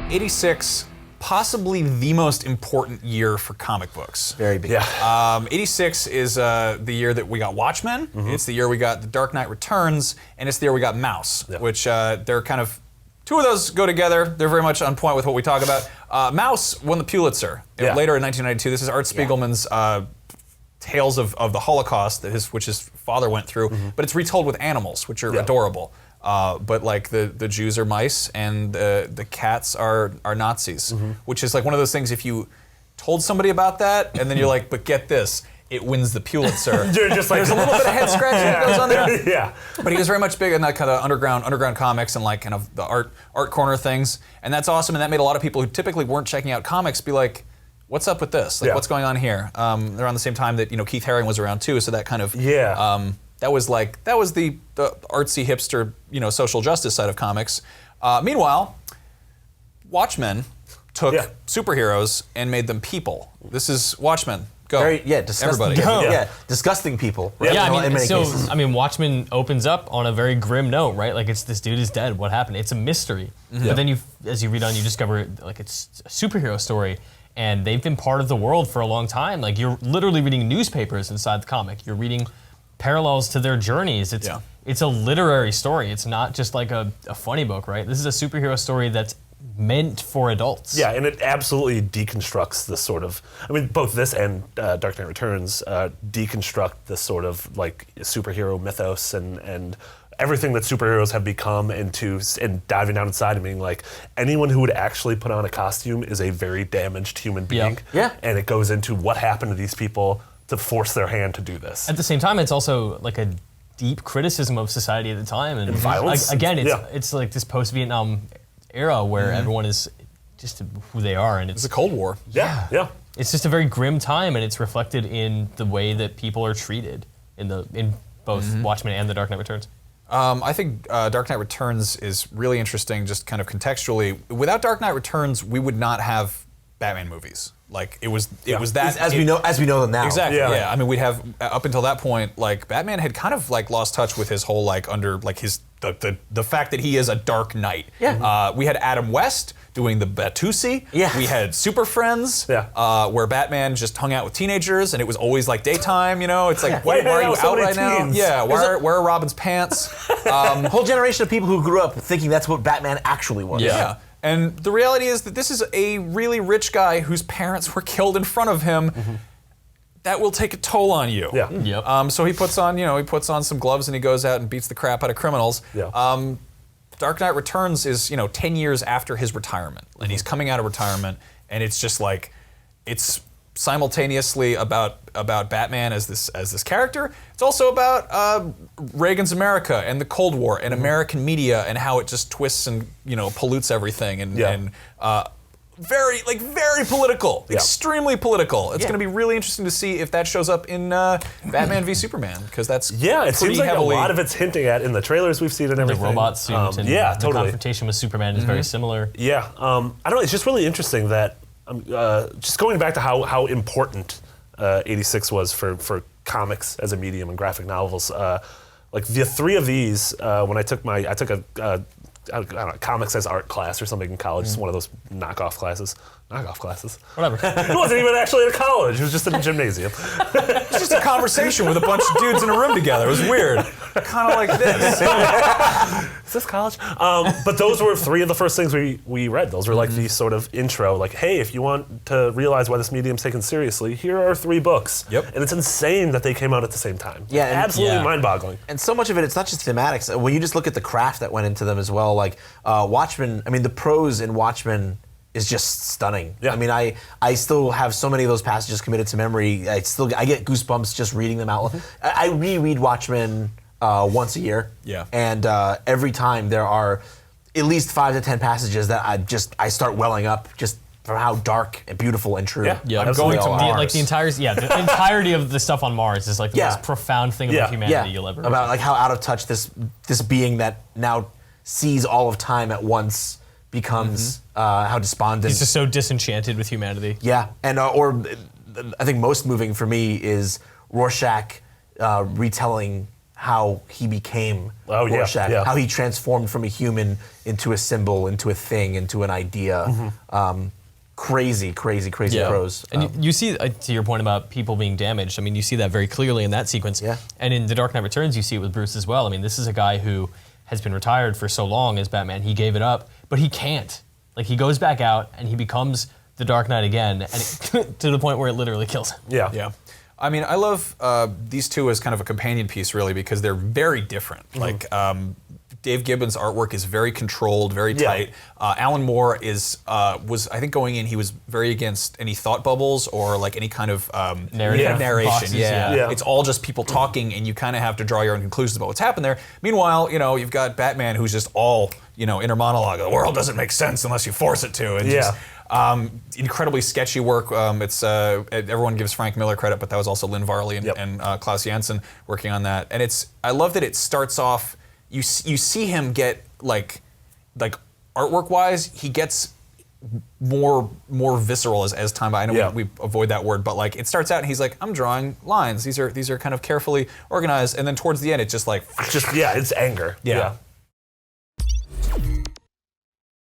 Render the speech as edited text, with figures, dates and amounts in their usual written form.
'86, possibly the most important year for comic books. Very big. Yeah. '86 is the year that we got Watchmen. It's the year we got The Dark Knight Returns, and it's the year we got Mouse, which they're kind of, two of those go together. They're very much on point with what we talk about. Mouse won the Pulitzer later in 1992. This is Art Spiegelman's tales of the Holocaust that which his father went through, but it's retold with animals, which are adorable. But like the Jews are mice and the cats are Nazis, which is like one of those things. If you told somebody about that and then you're like, but get this, it wins the Pulitzer. You're just like, there's a little bit of head scratching that goes on there. Yeah. But he was very much big in that kind of underground comics and like kind of the art corner things, and that's awesome. And that made a lot of people who typically weren't checking out comics be like, what's up with this? Like, what's going on here? Around the same time that Keith Haring was around too, so that kind of that was the artsy hipster social justice side of comics. Meanwhile, Watchmen took superheroes and made them people. This is Watchmen. Go. Disgusting. Everybody. Go. Disgusting people. Right? In many cases. Watchmen opens up on a very grim note, right? Like, it's this dude is dead. What happened? It's a mystery. But then as you read on, you discover like it's a superhero story, and they've been part of the world for a long time. Like, you're literally reading newspapers inside the comic. You're reading parallels to their journeys. It's a literary story. It's not just like a funny book, right? This is a superhero story that's meant for adults. Yeah, and it absolutely deconstructs this sort of, both this and Dark Knight Returns deconstruct this sort of like superhero mythos and everything that superheroes have become and diving down inside and being like, anyone who would actually put on a costume is a very damaged human being. Yeah. And it goes into what happened to these people to force their hand to do this. At the same time, it's also like a deep criticism of society at the time. And violence. Again, it's like this post-Vietnam era where everyone is just who they are, and it's a Cold War. Yeah. It's just a very grim time, and it's reflected in the way that people are treated in both Watchmen and The Dark Knight Returns. I think Dark Knight Returns is really interesting, just kind of contextually. Without Dark Knight Returns, we would not have Batman movies. Like it was that as we know them now. Exactly. Yeah. We'd have up until that point, like Batman had kind of like lost touch with his whole like under like his the fact that he is a Dark Knight. Yeah. We had Adam West doing the Batusi. Yeah. We had Super Friends. Where Batman just hung out with teenagers and it was always like daytime. It's like why are you out right now? Yeah. Where are Robin's pants? Whole generation of people who grew up thinking that's what Batman actually was. Yeah. And the reality is that this is a really rich guy whose parents were killed in front of him. That will take a toll on you. Yeah. Yep. So he puts on some gloves and he goes out and beats the crap out of criminals. Yeah. Dark Knight Returns is 10 years after his retirement, and he's coming out of retirement, and it's just like it's simultaneously about Batman as this character. It's also about Reagan's America and the Cold War and American media and how it just twists and pollutes everything and very political, extremely political. It's going to be really interesting to see if that shows up in Batman v Superman, because that's it seems like heavily, a lot of it's hinting at in the trailers we've seen and everything. The robot suit and the confrontation with Superman is very similar. Yeah, I don't know. It's just really interesting that just going back to how important '86 was for comics as a medium and graphic novels. Like the three of these, when I took a I don't know, comics as art class or something in college. It's one of those knockoff classes. Whatever. It wasn't even actually at a college. It was just in a gymnasium. It's just a conversation with a bunch of dudes in a room together. It was weird. Kind of like this. Is this college? But those were three of the first things we read. Those were like the sort of intro, like, hey, if you want to realize why this medium's taken seriously, here are 3 books. Yep. And it's insane that they came out at the same time. Yeah, absolutely mind-boggling. And so much of it, it's not just thematics. When you just look at the craft that went into them as well, like Watchmen, the prose in Watchmen is just stunning. Yeah. I still have so many of those passages committed to memory. I get goosebumps just reading them out. I reread Watchmen once a year. Yeah. And every time there are at least 5 to 10 passages that I start welling up just from how dark and beautiful and true. Yeah. I'm going to Mars. Like the entirety of the stuff on Mars is like the most profound thing about humanity you'll ever read. About like how out of touch this being that now sees all of time at once becomes, how despondent. He's just so disenchanted with humanity. Yeah, and I think most moving for me is Rorschach retelling how he became Oh, yeah, Rorschach, yeah. how he transformed from a human into a symbol, into a thing, into an idea. Crazy prose. And you see, to your point about people being damaged, I mean, you see that very clearly in that sequence. Yeah. And in The Dark Knight Returns, you see it with Bruce as well. I mean, this is a guy who has been retired for so long as Batman. He gave it up, but he can't. Like, he goes back out and he becomes the Dark Knight again, and to the point where it literally kills him. Yeah. Yeah. I mean, I love these two as kind of a companion piece, really, because they're very different. Like, Dave Gibbons' artwork is very controlled, very tight. Alan Moore was I think going in, he was very against any thought bubbles or like any kind of Narrative narration. boxes, yeah. yeah. It's all just people talking, and you kind of have to draw your own conclusions about what's happened there. Meanwhile, you've got Batman who's just all inner monologue. The world doesn't make sense unless you force it to. And just, incredibly sketchy work. Everyone gives Frank Miller credit, but that was also Lynn Varley and Klaus Janson working on that. And I love that it starts off. You see him get like artwork wise, he gets more visceral as time by. I know we avoid that word, but like it starts out and he's like, I'm drawing lines. These are kind of carefully organized, and then towards the end, it's just like it's anger. Yeah.